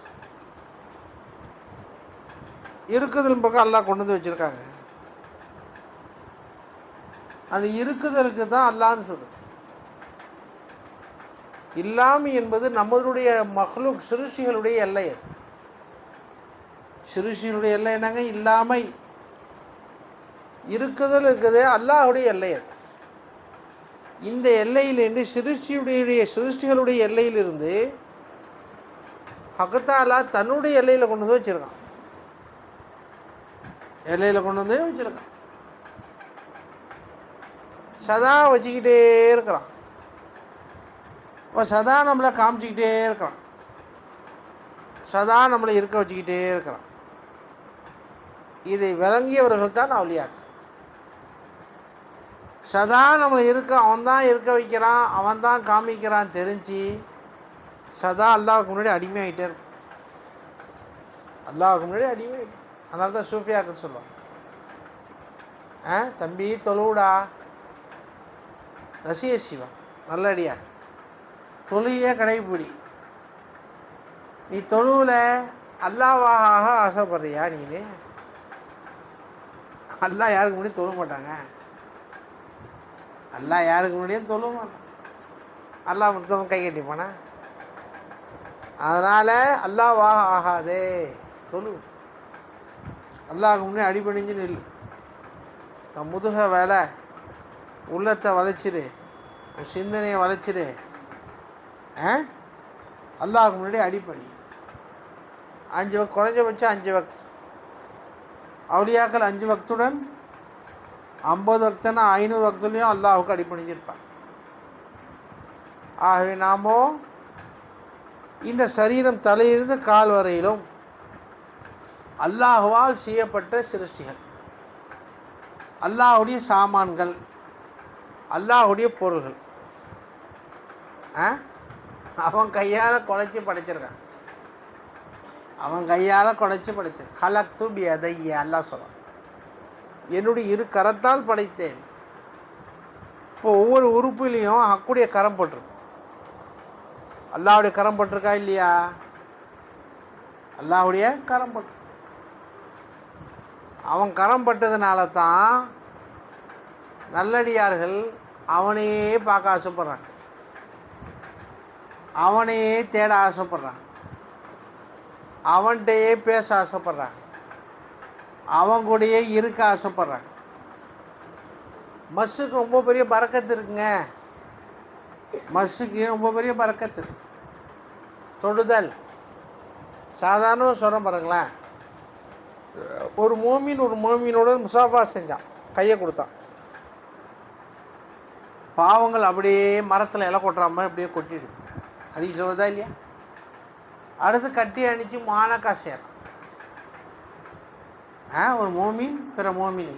இருக்குதல் பக்கம் அல்லாஹ் கொண்டு வந்து வச்சிருக்காங்க. அந்த இருக்குதலுக்கு தான் அல்லாஹ்னு சொல்லுது. இல்லாமை என்பது நம்மளுடைய மஹ்லூக் சிருஷ்டிகளுடைய எல்லை. அது சிருஷ்டிகளுடைய எல்லை என்னங்க? இல்லாமை. இருக்குதல் இருக்குது அல்லாஹுடைய எல்லை. அது இந்த எல்லையிலிருந்து சிருஷ்டிகளுடைய எல்லையிலிருந்து ஹக்கத்தாலா தன்னுடைய எல்லையில் கொண்டு வந்து வச்சுருக்கான். எல்லையில் கொண்டு வந்து வச்சுருக்கான். சதா வச்சுக்கிட்டே இருக்கிறான். இப்போ சதா நம்மளை காமிச்சிக்கிட்டே இருக்கிறான். சதா நம்மளை இருக்க வச்சுக்கிட்டே இருக்கிறான். இதை விளங்கியவர்கள் தான் அவுலியாக்கள். சதா நம்மளை அவன் தான் இருக்க வைக்கிறான், அவன் தான் காமிக்கிறான் தெரிஞ்சு சதா அல்லாஹ்வுக்கு முன்னாடி அடிமையாகிட்டே இருக்கும். அல்லாஹ்வுக்கு முன்னாடி அடிமையாகிட்டு. அதனால தான் சூஃபியாக்கள் சொல்லுவாங்க, தம்பி தொழுவுடா, ரசிக சிவா நல்லடியார், தொழுகையே கடைப்பிடி. நீ தொழுவில் அல்லாஹ்வாக ஆசைப்படுறியா? நீனு அல்லாஹ் யாருக்கு முன்னாடி தொழ மாட்டாங்க. அல்லாஹ் யாருக்கு முன்னாடியும் தொழ மாட்டான். அல்லாஹ் மொத்தம் கை கட்டிப்பானா? அதனால் அல்லாஹ்வாக ஆகாதே, தொழு. அல்லாஹ்க்கு முன்னாடி அடிபணிஞ்சு நில். தன் முதுக வேலை, உள்ளத்தை வளைச்சிரு, சிந்தனையை வளைச்சிரு. அல்லாஹ்க்கு முன்னாடி அடிப்பணி. 5 வக்த், குறைஞ்சபட்சம் 5 வக்த். அவுலியாக்கள் 5 வக்துடன் 50 வக்துன்னா 500 வக்துலேயும் அல்லாஹுக்கு அடிப்பணிஞ்சிருப்பாங்க. ஆகவே நாமோ இந்த சரீரம் தலையிலிருந்து கால் வரையிலும் அல்லாஹுவால் செய்யப்பட்ட சிருஷ்டிகள், அல்லாஹுடைய சாமான்கள், அல்லாஹுடைய பொருள்கள். அவன் கையால் குழைச்சி படைச்சிருக்கான். அவன் கையால் குழைச்சி படைச்சிருக்கான். ஹலக்து பியதைய, அல்லாஹ் சொல்கிறான், என்னுடைய 2 கரத்தால் படைத்தேன். இப்போ ஒவ்வொரு உறுப்புலேயும் ஹக்குடைய கரம் பட்டிருக்கு. அல்லாஹுடைய கரம் பட்டிருக்கா இல்லையா? அல்லாஹுடைய கரம் பட்டு. அவன் கரம் பட்டதுனால தான் நல்லடியார்கள் அவனையே பார்க்க ஆசைப்படுறாங்க, அவனையே தேட ஆசைப்படுறாங்க, அவன்கிட்டயே பேச ஆசைப்படுறாங்க, அவன் கூடயே இருக்க ஆசைப்படுறாங்க. மஸ்ஸுக்கு ரொம்ப பெரிய பரக்கத்து இருக்குங்க. மஸ்ஸுக்கு ரொம்ப பெரிய பரக்கத்து. தொடுதல் சாதாரண சொல்கிறேன் பாருங்களேன். ஒரு மோமீனோட முசாஃபா செஞ்சான், கையை கொடுத்தான். பாவங்கள் அப்படியே மரத்தில் இலை கொட்டுற மாதிரி அப்படியே கொட்டிடுது. அது சொல்கிறதா இல்லையா? அடுத்து கட்டி அணிச்சு மானக்கா செய்கிறான். ஒரு மோமீன் பிற மோமினை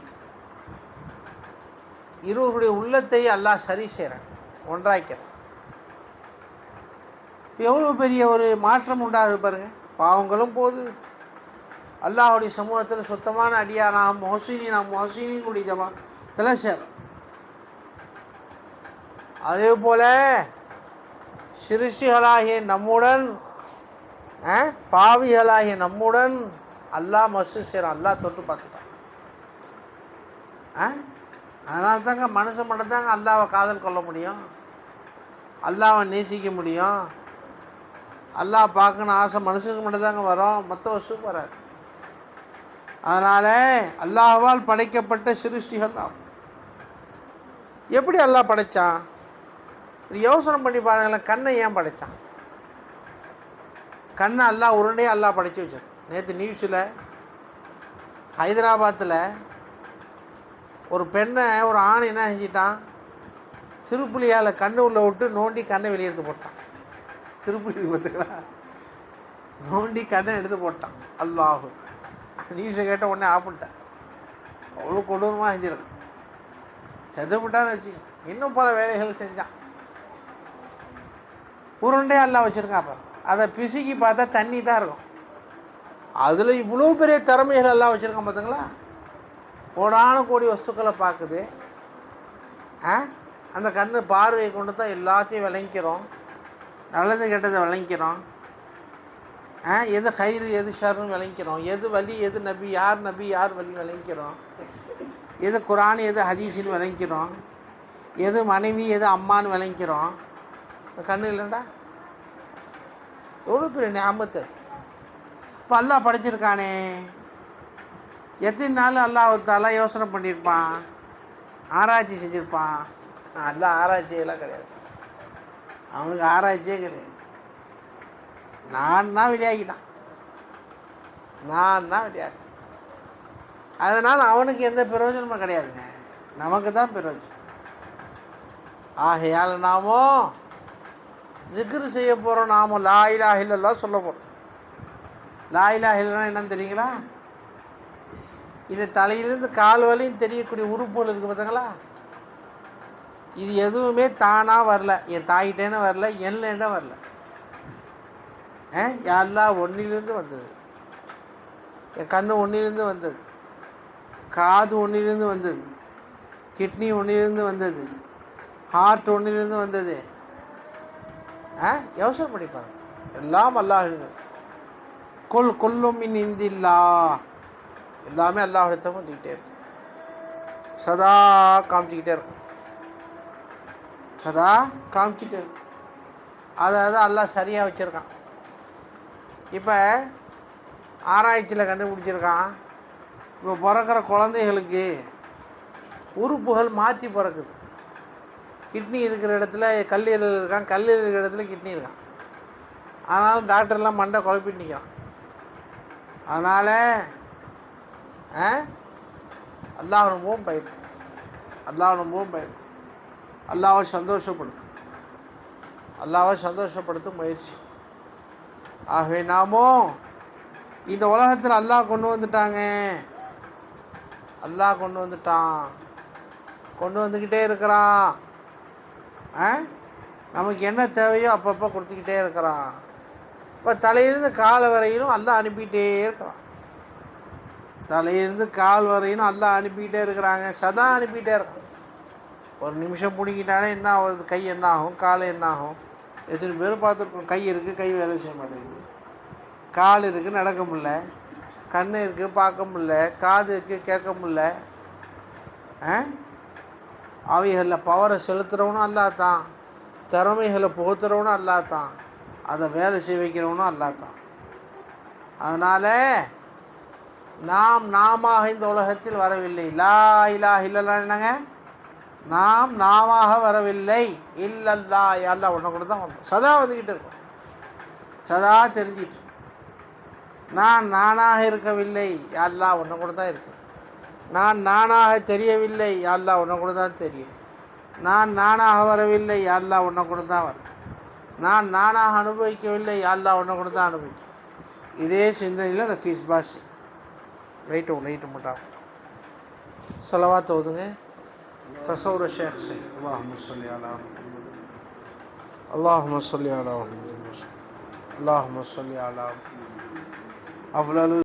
இருவருடைய உள்ளத்தை அல்லாஹ் சரி செய்கிறான், ஒன்றாய்க்கிறான். எவ்வளோ பெரிய ஒரு மாற்றம் உண்டாகுது பாருங்கள். பாவங்களும் போது அல்லாஹுடைய சமூகத்தில் சுத்தமான அடியானா மொஹசினின் கூடிய ஜமாத்தில் சேரும். அதே போல் சிருஷ்டிகளாகிய நம்முடன், பாவிகளாகிய நம்முடன் அல்லாஹ் மசூ செய்கிறான். அல்லாஹ் தொட்டு பார்த்துட்டான். அதனால தாங்க மனுஷன் மட்டும்தாங்க அல்லாஹ்வை காதல் கொள்ள முடியும், அல்லாஹ்வை நேசிக்க முடியும். அல்லாஹ் பார்க்கணும் ஆசை மனுஷனுக்கு மட்டும்தாங்க வரும், மற்ற வசூக்கு வராது. அதனால் அல்லாஹ்வால் படைக்கப்பட்ட சிருஷ்டிகள் ஆகும். எப்படி அல்லாஹ் படைத்தான்? யோசனை பண்ணி பாருங்களேன். கண்ணை ஏன் படைத்தான்? கண்ணை அல்லாஹ் உருண்டையே அல்லாஹ் படைச்சி வச்சான். நேற்று நியூஸில் ஹைதராபாத்தில் ஒரு பெண்ணை ஒரு ஆண் என்ன செஞ்சிட்டான், திருப்புளியால் கண்ணு உள்ளே விட்டு நோண்டி கண்ணை வெளியே எடுத்து போட்டான். திருப்புளி பார்த்துக்கலாம், நோண்டி கண்ணை எடுத்து போட்டான். அல்லாஹு நியூஸை கேட்ட உடனே ஆப்பிட்டேன். அவ்வளோ கொடூரமாக செஞ்சிருக்கான். செதப்பட்டான்னு வச்சு இன்னும் பல வேலைகள் செஞ்சான். உருண்டே அல்லாஹ் வச்சுருக்கான். அப்புறம் அதை பிசுக்கி பார்த்தா தண்ணி தான் இருக்கும். அதில் இவ்வளோ பெரிய திறமைகள் எல்லாம் வச்சுருக்கான் பார்த்துங்களா. கோடான கோடி வஸ்துக்களை பார்க்குது. அந்த கண்ணு பார்வையை கொண்டு தான் எல்லாத்தையும் விளங்கிறோம், நல்லது கெட்டதை விளங்கிறோம். எது ஹைரு எது ஷர்னு விளங்கிறோம், எது வலி எது நபி யார் வலி விளங்கிறோம், எது குரான் எது ஹதீஸ்னு விளங்கிறோம், எது மனைவி எது அம்மானு விளங்கிறோம். இந்த கண்ணு இல்லைண்டா எவ்வளோ பெரிய ஞாபகத்து. இப்போ அல்லாஹ் படைச்சிருக்கானே, எத்தனை நாள் அல்லாஹ்வுத்தாலா யோசனை பண்ணியிருப்பான், ஆராய்ச்சி செஞ்சுருப்பான். எல்லாம் ஆராய்ச்சியெல்லாம் கிடையாது. அவனுக்கு ஆராய்ச்சியே கிடையாது. நான் தான் வெளியாகிட்டான், நான் தான் வெளியாகிட்டேன். அதனால் அவனுக்கு எந்த பிரயோஜனமும் கிடையாதுங்க, நமக்கு தான் பிரயோஜனம். ஆகையால் நாமோ ஜிக்ரு செய்ய போகிறோம். நாம லா இலாஹ இல்லல்லாஹ் சொல்ல போகிறோம். லா இலாஹ இல்லல்லாஹ் என்னன்னு தெரியுங்களா? இது தலையிலிருந்து கால் வரையும் தெரியக்கூடிய உறுப்புகள் இருக்குது பார்த்தாங்களா? இது எதுவுமே தானாக வரல, என் தாயிட்டேன்னு வரல, என்னன்னு வரல. எல்லாம் ஒன்றிலிருந்து வந்தது. என் கண்ணு ஒன்றிலிருந்து வந்தது, காது ஒன்றிலிருந்து வந்தது, கிட்னி ஒன்றிலிருந்து வந்தது, ஹார்ட் ஒன்றிலிருந்து வந்தது. யோசனை பண்ணி பாருங்க. எல்லாம் அல்லாஹ் எழுது. கொல்லும் மின் இந்தில்லா, எல்லாமே அல்லாஹ் எடுத்த வந்துக்கிட்டே இருக்கும். சதா காமிச்சிக்கிட்டே இருக்கும், சதா காமிச்சிட்டே இருக்கும். அதாவது அல்லாஹ் சரியாக வச்சுருக்கான். இப்போ ஆராய்ச்சியில் கண்டுபிடிச்சிருக்கான், இப்போ பிறக்கிற குழந்தைகளுக்கு உறுப்புகள் மாற்றி பிறக்குது. கிட்னி இருக்கிற இடத்துல கல்லீரல் இருக்கான், கல்லீரல் இருக்கிற இடத்துல கிட்னி இருக்கான். அதனால் டாக்டர்லாம் மண்டை குழப்பிட்டு நிற்கிறான். அதனால் அல்லாஹ் ரொம்பவும் பயப்படும், அல்லாஹ் ரொம்பவும் பயப்படும். அல்லாஹ்வை சந்தோஷப்படுத்தும், அல்லாஹ்வை சந்தோஷப்படுத்தும் முயற்சி. ஆகவே நாமோ இந்த உலகத்தில் அல்லாஹ் கொண்டு வந்துட்டாங்க, அல்லாஹ் கொண்டு வந்துட்டான், கொண்டு வந்துக்கிட்டே இருக்கிறான். நமக்கு என்ன தேவையோ அப்பப்போ கொடுத்துக்கிட்டே இருக்கிறான். இப்போ தலையிலிருந்து கால் வரையிலும் அல்லாஹ் அனுப்பிக்கிட்டே இருக்கிறான். தலையிலிருந்து கால் வரையிலும் அல்லாஹ் அனுப்பிக்கிட்டே இருக்கிறாங்க, சதா அனுப்பிக்கிட்டே இருக்கான். ஒரு நிமிஷம் பிடிக்கிட்டானே என்ன ஆகுது? கை என்ன ஆகும், கால் என்ன ஆகும்? எத்தனை பேர் பார்த்துருக்கோம். கை இருக்குது, கை வேலை செய்ய மாட்டேங்குது. கால் இருக்குது, நடக்க முடியல. கண் இருக்குது, பார்க்க முடியல. காது இருக்குது, கேட்க முடியல. அவைகளில் பவரை செலுத்துகிறவனும் அல்லாஹ் தான், திறமைகளை புகுத்துறவனும் அல்லாஹ் தான், அதை வேலை செய்ய வைக்கிறவனும் அல்லாஹ் தான். அதனால் நாம இந்த உலகத்தில் வரவில்லை. லா இலாஹ இல்லல்லாஹ் என்னங்க? நாம வரவில்லை. இல்லல்லா, அல்லாஹ் ஒன்றை கூட தான் வந்தோம். சதா வந்துக்கிட்டு இருக்கோம், சதா தெரிஞ்சிட்டு. நானாக இருக்கவில்லை, அல்லாஹ் ஒன்றை கூட தான் இருக்கு. நானாக தெரியவில்லை, அல்லாஹ் ஒன்றை கூட தான் தெரியும். நானாக வரவில்லை, அல்லாஹ் ஒன்றை கூட தான் வரும். நானாக அனுபவிக்கவில்லை, அல்லாஹ் ஒன்றை கூட தான் அனுபவிக்கும். இதே சிந்தனையில் ரஃபீஸ் பாஷி லைட்டு மட்டும் ஸலவாத் ஓதுங்க. தஸவ்வுர் ஷேக் சை. அல்லாஹும்ம ஸல்லி அலா முஹம்மது, அல்லாஹும்ம ஸல்லி அலா முஹம்மது, அல்லாஹும்ம ஸல்லி அலா முஹம்மது. அஃலலு